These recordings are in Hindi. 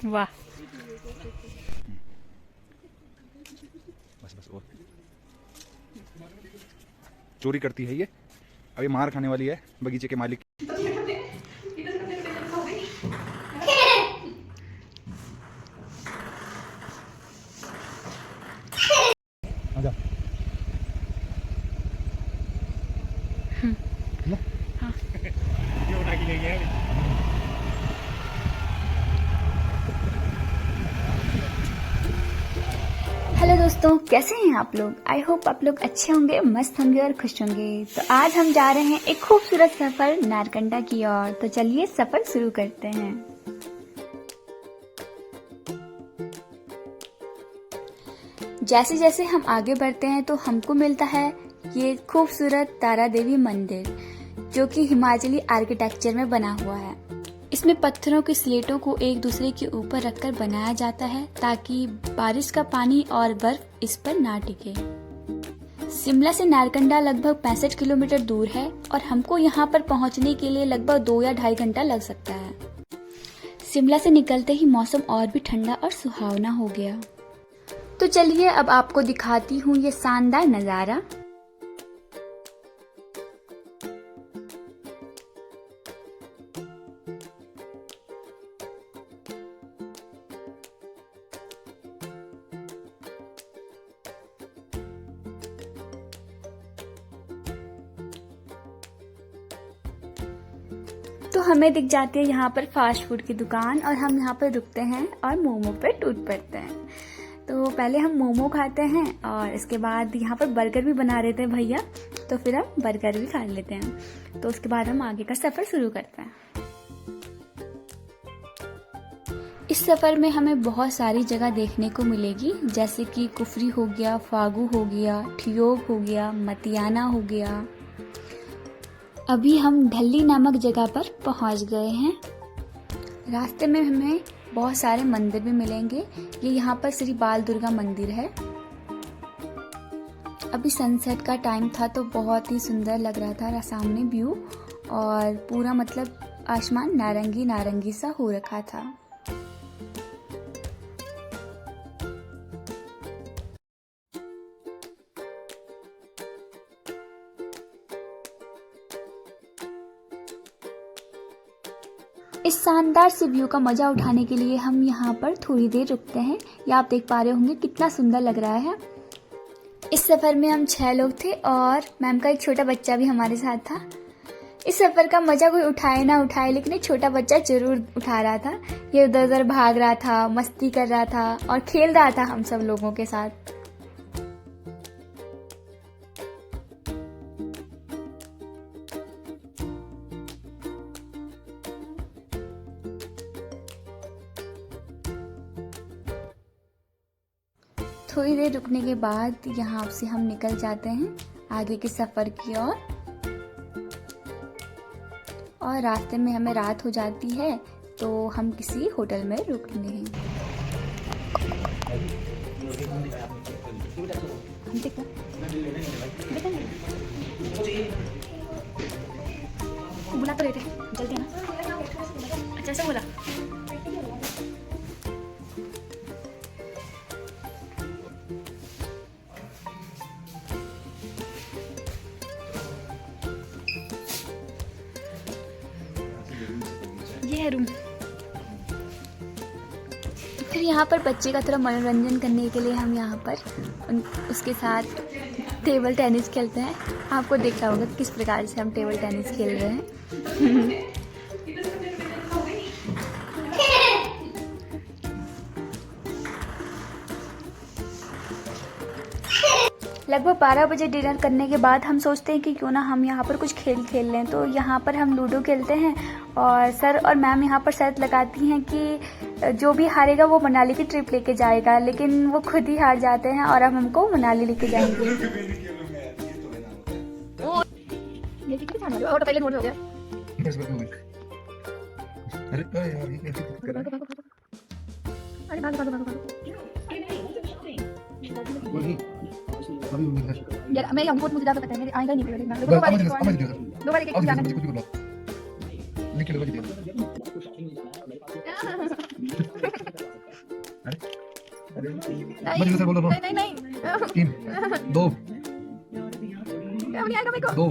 वाह। बस बस और चोरी करती है ये, अभी मार खाने वाली है बगीचे के मालिक। आजा। हाँ। क्यों उठा के ले गया? हेलो दोस्तों, कैसे हैं आप लोग? आई होप आप लोग अच्छे होंगे, मस्त होंगे और खुश होंगे। तो आज हम जा रहे हैं एक खूबसूरत सफर नारकंडा की ओर। तो चलिए सफर शुरू करते हैं। जैसे जैसे हम आगे बढ़ते हैं तो हमको मिलता है ये खूबसूरत तारा देवी मंदिर, जो कि हिमाचली आर्किटेक्चर में बना हुआ है। इसमें पत्थरों की स्लेटों को एक दूसरे के ऊपर रखकर बनाया जाता है ताकि बारिश का पानी और बर्फ इस पर ना टिके। शिमला से नारकंडा लगभग 65 किलोमीटर दूर है और हमको यहाँ पर पहुँचने के लिए लगभग 2 या 2.5 घंटा लग सकता है। शिमला से निकलते ही मौसम और भी ठंडा और सुहावना हो गया। तो चलिए अब आपको दिखाती हूँ ये शानदार नज़ारा। तो हमें दिख जाती है यहाँ पर फास्ट फूड की दुकान और हम यहाँ पर रुकते हैं और मोमो पे टूट पड़ते हैं। तो पहले हम मोमो खाते हैं और इसके बाद यहाँ पर बर्गर भी बना रहे थे भैया, तो फिर हम बर्गर भी खा लेते हैं। तो उसके बाद हम आगे का सफ़र शुरू करते हैं। इस सफ़र में हमें बहुत सारी जगह देखने को मिलेगी, जैसे कि कुफरी हो गया, फागू हो गया, ठियोग हो गया, मतियाना हो गया। अभी हम ढली नामक जगह पर पहुंच गए हैं। रास्ते में हमें बहुत सारे मंदिर भी मिलेंगे। ये यहाँ पर श्री बाल दुर्गा मंदिर है। अभी सनसेट का टाइम था तो बहुत ही सुंदर लग रहा था सामने व्यू, और पूरा मतलब आसमान नारंगी नारंगी सा हो रखा था। इस शानदार से व्यू का मजा उठाने के लिए हम यहाँ पर थोड़ी देर रुकते हैं। ये आप देख पा रहे होंगे कितना सुंदर लग रहा है। इस सफ़र में हम 6 लोग थे और मैम का एक छोटा बच्चा भी हमारे साथ था। इस सफ़र का मजा कोई उठाए ना उठाए, लेकिन एक छोटा बच्चा जरूर उठा रहा था। ये उधर उधर भाग रहा था, मस्ती कर रहा था और खेल रहा था हम सब लोगों के साथ। थोड़ी देर रुकने के बाद यहाँ से हम निकल जाते हैं आगे के सफ़र की ओर। और रास्ते में हमें रात हो जाती है तो हम किसी होटल में रुकने हैं। बुला तो रहे थे, जल्दी ना। अच्छा से बोला। ये है रूम। फिर यहाँ पर बच्चे का थोड़ा मनोरंजन करने के लिए हम यहाँ पर उसके साथ टेबल टेनिस खेलते हैं। आपको देखा होगा किस प्रकार से हम टेबल टेनिस खेल रहे हैं। लगभग 12 बजे डिनर करने के बाद हम सोचते हैं कि क्यों ना हम यहाँ पर कुछ खेल खेल लें। तो यहाँ पर हम लूडो खेलते हैं और सर और मैम यहाँ पर शर्त लगाती हैं कि जो भी हारेगा वो मनाली की ट्रिप लेके जाएगा, लेकिन वो खुद ही हार जाते हैं और अब हमको मनाली लेके जाएंगे। यार मैं हमको मुझे ज़्यादा पता है, मेरे आएगा नहीं पड़ेगा। दो बार एक जाना है। मैं जल्दी से बोल रहा हूँ। नहीं 3 2 नहीं आएगा मेरे को 2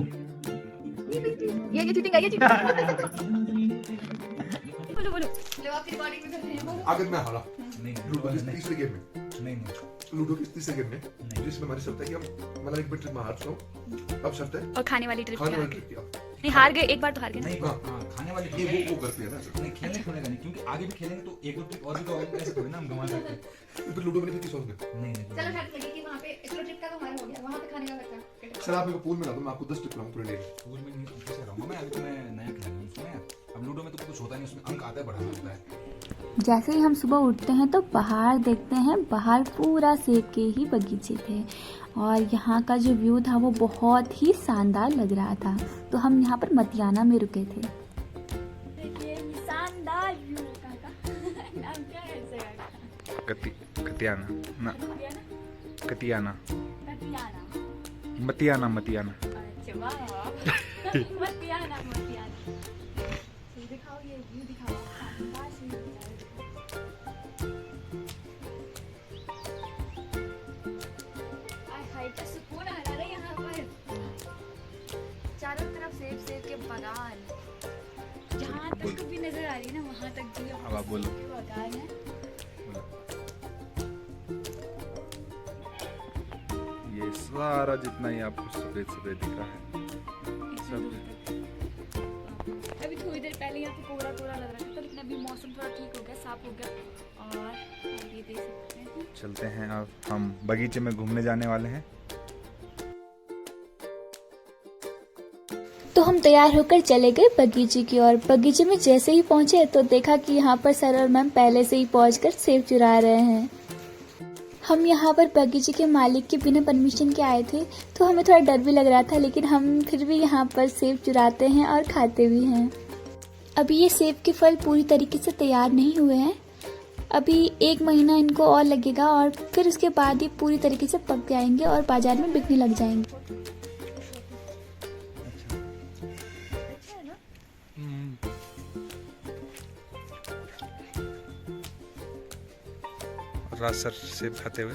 ये चीटिंग है ये चीटिंग बोलो बोलो लो आप रिकॉर्डिंग में कर रहे हैं बोलो अगर मैं हारा नहीं लूडो किस तीसरे गेम में नहीं लूडो किस तीसरे गेम में जिसमें हमारी शर्त है कि हम मतलब एक ट्रिप में हार चुका हूं अब शर्त है और खाने वाली ट्रिप खाने वाली ट्रिप की नहीं हार गए एक बार तो हार गए ना नहीं हाँ। खाने वाली ये वो करती है ना नहीं खेलने का नहीं क्योंकि आगे भी खेलेंगे तो एक दो ट्रिप और भी तो ऐसे थोड़ी ना हम गंवा सकते हैं। फिर लूडो में नहीं किस में नहीं चलो शर्त लगी कि वहां पे एक्स्ट्रा ट्रिप का तो हमारा हो गया वहां पे खाने का बचा सर आप मेरे को पूल में ला दो मैं आपको 10 ट्रिप लाऊं पूरे डे स्कूल में नहीं कैसे रहूंगा मैं अभी तो मैं नया खिलाड़ी हूँ उसमें अब लूडो में तो कुछ होता नहीं उसमें अंक आता है बढ़ाना होता है। जैसे ही हम सुबह उठते हैं तो बाहर देखते हैं, बाहर पूरा सेब के ही बगीचे थे और यहाँ का जो व्यू था वो बहुत ही शानदार लग रहा था। तो हम यहाँ पर मतियाना में रुके थे। शानदार व्यू का नाम क्या है इस जगह का कतियाना ना कतियाना मतियाना मतियाना मतियाना अच्छा वाह मतियाना दिखाओ ये व्यू दिखाओ शानदार सी व्यू हाय क्या सुकून आ रहा है यहाँ पर चारों तरफ सेब के बागान जहाँ तक भी नजर आ रही है ना वहाँ तक भी अब आप बोलो। के बागान है ये सारा जितना ही आपको सफेद सफेद दिख रहा है सब अभी थोड़ी देर पहले यहाँ पे कोहरा कोहरा लग रहा था लेकिन अभी मौसम थोड़ा ठीक हो गया साफ हो गया और आप ये देख सकते हैं चलते हैं। अब हम बगीचे में घूमने जाने वाले हैं। तो हम तैयार होकर चले गए बगीचे की ओर। बगीचे में जैसे ही पहुंचे तो देखा कि यहाँ पर सर और मैम पहले से ही पहुंचकर सेब चुरा रहे हैं। हम यहाँ पर बगीचे के मालिक के बिना परमिशन के आए थे तो हमें थोड़ा डर भी लग रहा था, लेकिन हम फिर भी यहाँ पर सेब चुराते हैं और खाते भी हैं। अभी ये सेब के फल पूरी तरीके से तैयार नहीं हुए हैं, अभी 1 महीना इनको और लगेगा और फिर उसके बाद ये पूरी तरीके से पक जाएंगे और बाजार में बिकने लग जाएंगे। रात सर सेब खाते हुए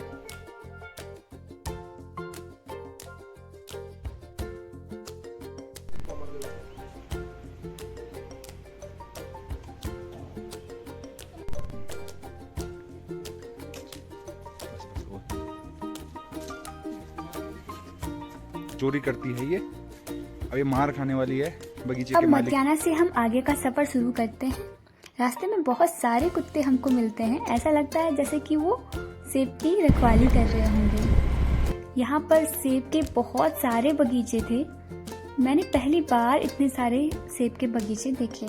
चोरी करती है ये। अब ये मार खाने वाली है बगीचे अब के मालिक। मतियाना से हम आगे का सफर शुरू करते हैं। रास्ते में बहुत सारे कुत्ते हमको मिलते हैं, ऐसा लगता है जैसे कि वो सेब की रखवाली कर रहे होंगे। यहाँ पर सेब के बहुत सारे बगीचे थे, मैंने पहली बार इतने सारे सेब के बगीचे देखे।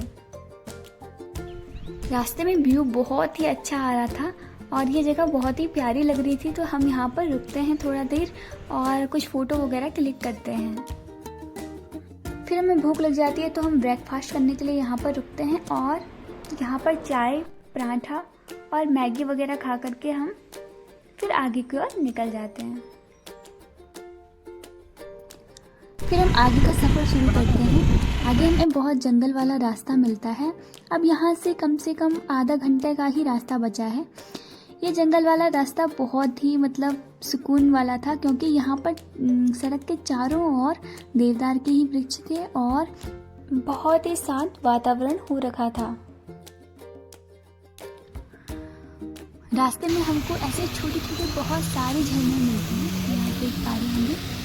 रास्ते में व्यू बहुत ही अच्छा आ रहा था और ये जगह बहुत ही प्यारी लग रही थी, तो हम यहाँ पर रुकते हैं थोड़ा देर और कुछ फ़ोटो वगैरह क्लिक करते हैं। फिर हमें भूख लग जाती है तो हम ब्रेकफास्ट करने के लिए यहाँ पर रुकते हैं और यहाँ पर चाय, पराठा और मैगी वगैरह खा करके हम फिर आगे की ओर निकल जाते हैं। फिर हम आगे का सफ़र शुरू करते हैं। आगे हमें बहुत जंगल वाला रास्ता मिलता है। अब यहाँ से कम आधा घंटे का ही रास्ता बचा है। ये जंगल वाला रास्ता बहुत ही सुकून वाला था, क्योंकि यहाँ पर सड़क के चारों ओर देवदार के ही वृक्ष थे और बहुत ही शांत वातावरण हो रखा था। रास्ते में हमको ऐसे छोटे छोटे बहुत सारे झरने मिलते हैं, यहाँ देख पा रहे होंगे।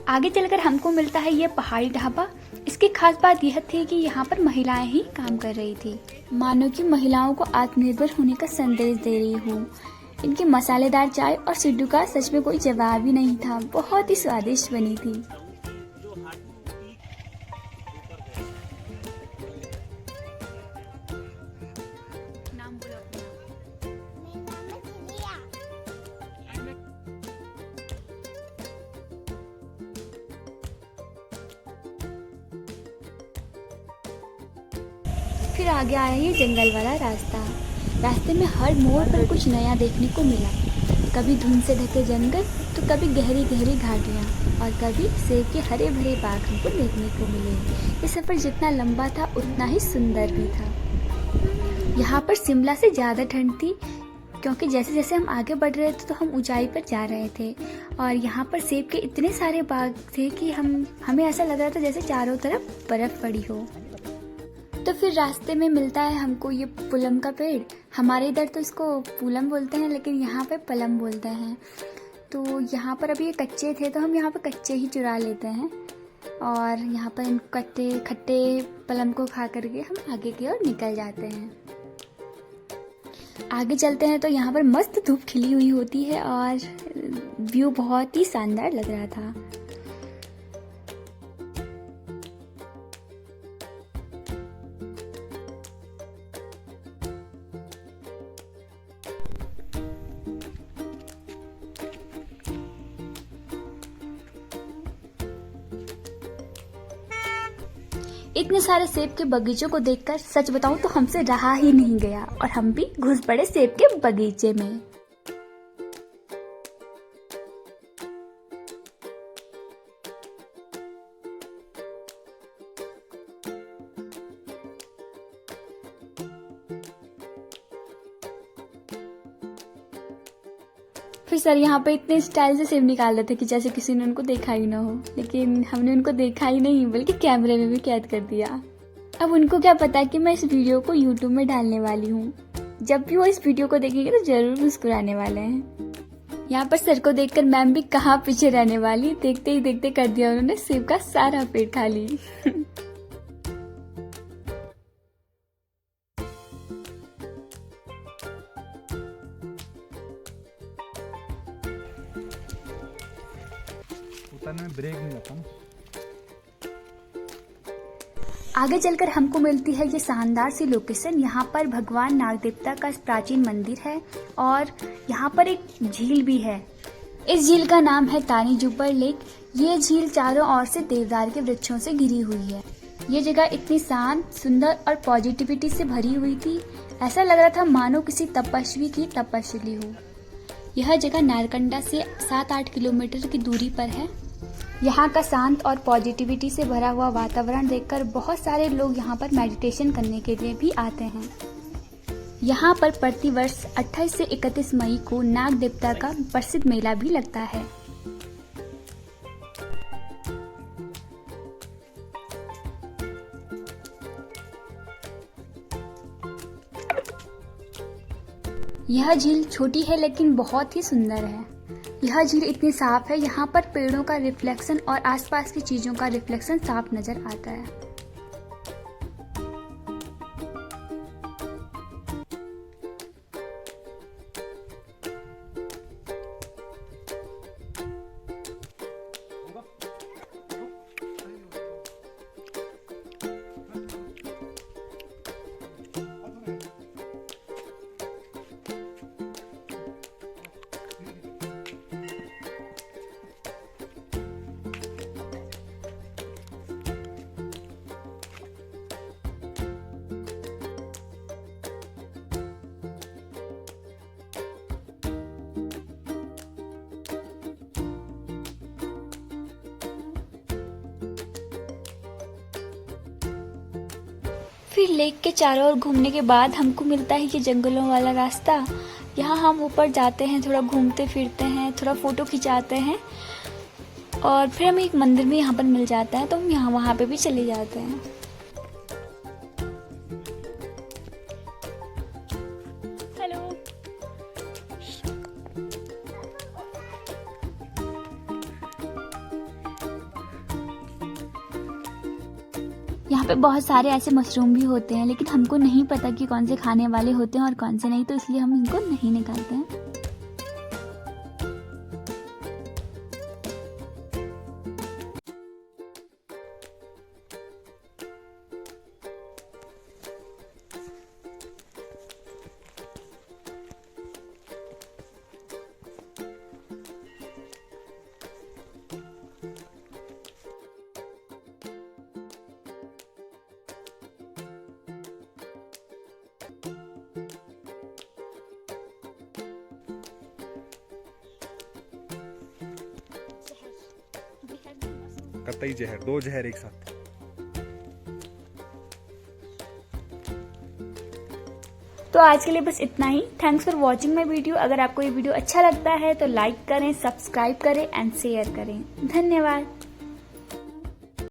आगे चलकर हमको मिलता है ये पहाड़ी ढाबा। इसकी खास बात यह थी कि यहाँ पर महिलाएं ही काम कर रही थी, मानो कि महिलाओं को आत्मनिर्भर होने का संदेश दे रही हूँ। इनकी मसालेदार चाय और सिड्डू का सच में कोई जवाब ही नहीं था, बहुत ही स्वादिष्ट बनी थी। फिर आगे आया ये जंगल वाला रास्ता। रास्ते में हर मोड़ पर कुछ नया देखने को मिला। कभी धुंध से ढके जंगल तो कभी गहरी गहरी घाटियाँ और कभी सेब के हरे भरे बाग हमको देखने को मिले। ये सफ़र जितना लंबा था उतना ही सुंदर भी था। यहाँ पर शिमला से ज़्यादा ठंड थी क्योंकि जैसे जैसे हम आगे बढ़ रहे थे तो हम ऊंचाई पर जा रहे थे और यहाँ पर सेब के इतने सारे बाग थे कि हमें ऐसा लग रहा था जैसे चारों तरफ बर्फ़ पड़ी हो। तो फिर रास्ते में मिलता है हमको ये पुलम का पेड़। हमारे इधर तो इसको पूलम बोलते हैं लेकिन यहाँ पे पलम बोलते हैं। तो यहाँ पर अभी ये कच्चे थे तो हम यहाँ पर कच्चे ही चुरा लेते हैं और यहाँ पर इन खट्टे पलम को खा करके हम आगे की ओर निकल जाते हैं। आगे चलते हैं तो यहाँ पर मस्त धूप खिली हुई होती है और व्यू बहुत ही शानदार लग रहा था। इतने सारे सेब के बगीचों को देखकर सच बताऊं तो हमसे रहा ही नहीं गया और हम भी घुस पड़े सेब के बगीचे में। फिर सर यहाँ पे इतने स्टाइल से सेब निकाल रहे थे कि जैसे किसी ने उनको देखा ही ना हो, लेकिन हमने उनको देखा ही नहीं बल्कि कैमरे में भी कैद कर दिया। अब उनको क्या पता कि मैं इस वीडियो को YouTube में डालने वाली हूँ। जब भी वो इस वीडियो को देखेंगे तो जरूर मुस्कुराने वाले हैं। यहाँ पर सर को देखकर मैम भी कहाँ पीछे रहने वाली, देखते ही देखते कर दिया उन्होंने सेब का सारा पेट खाली। में ब्रेक नहीं लगता ना। आगे चलकर हमको मिलती है ये शानदार सी लोकेशन। यहाँ पर भगवान नाग देवता का प्राचीन मंदिर है और यहाँ पर एक झील भी है। इस झील का नाम है तानी जुब्बर लेक। ये झील चारों ओर से देवदार के वृक्षों से घिरी हुई है। ये जगह इतनी शांत, सुंदर और पॉजिटिविटी से भरी हुई थी, ऐसा लग रहा था मानो किसी तपस्वी की तपस्या हो। यह जगह नारकंडा से 7-8 किलोमीटर की दूरी पर है। यहाँ का शांत और पॉजिटिविटी से भरा हुआ वातावरण देखकर बहुत सारे लोग यहाँ पर मेडिटेशन करने के लिए भी आते हैं। यहाँ पर प्रतिवर्ष 28 से 31 मई को नाग देवता का प्रसिद्ध मेला भी लगता है। यह झील छोटी है लेकिन बहुत ही सुंदर है। यह झील इतनी साफ है, यहाँ पर पेड़ों का रिफ्लेक्शन और आसपास की चीजों का रिफ्लेक्शन साफ नजर आता है। फिर लेक के चारों ओर घूमने के बाद हमको मिलता है ये जंगलों वाला रास्ता। यहाँ हम ऊपर जाते हैं, थोड़ा घूमते फिरते हैं, थोड़ा फोटो खिंचाते हैं और फिर हमें एक मंदिर भी यहाँ पर मिल जाता है तो हम यहाँ वहाँ पे भी चले जाते हैं। हेलो, यहाँ पे बहुत सारे ऐसे मशरूम भी होते हैं लेकिन हमको नहीं पता कि कौन से खाने वाले होते हैं और कौन से नहीं, तो इसलिए हम इनको नहीं निकालते हैं। कतई जहर, 2 जहर एक साथ। तो आज के लिए बस इतना ही। Thanks for watching my video. अगर आपको ये वीडियो अच्छा लगता है तो लाइक करें, सब्सक्राइब करें एंड शेयर करें। धन्यवाद।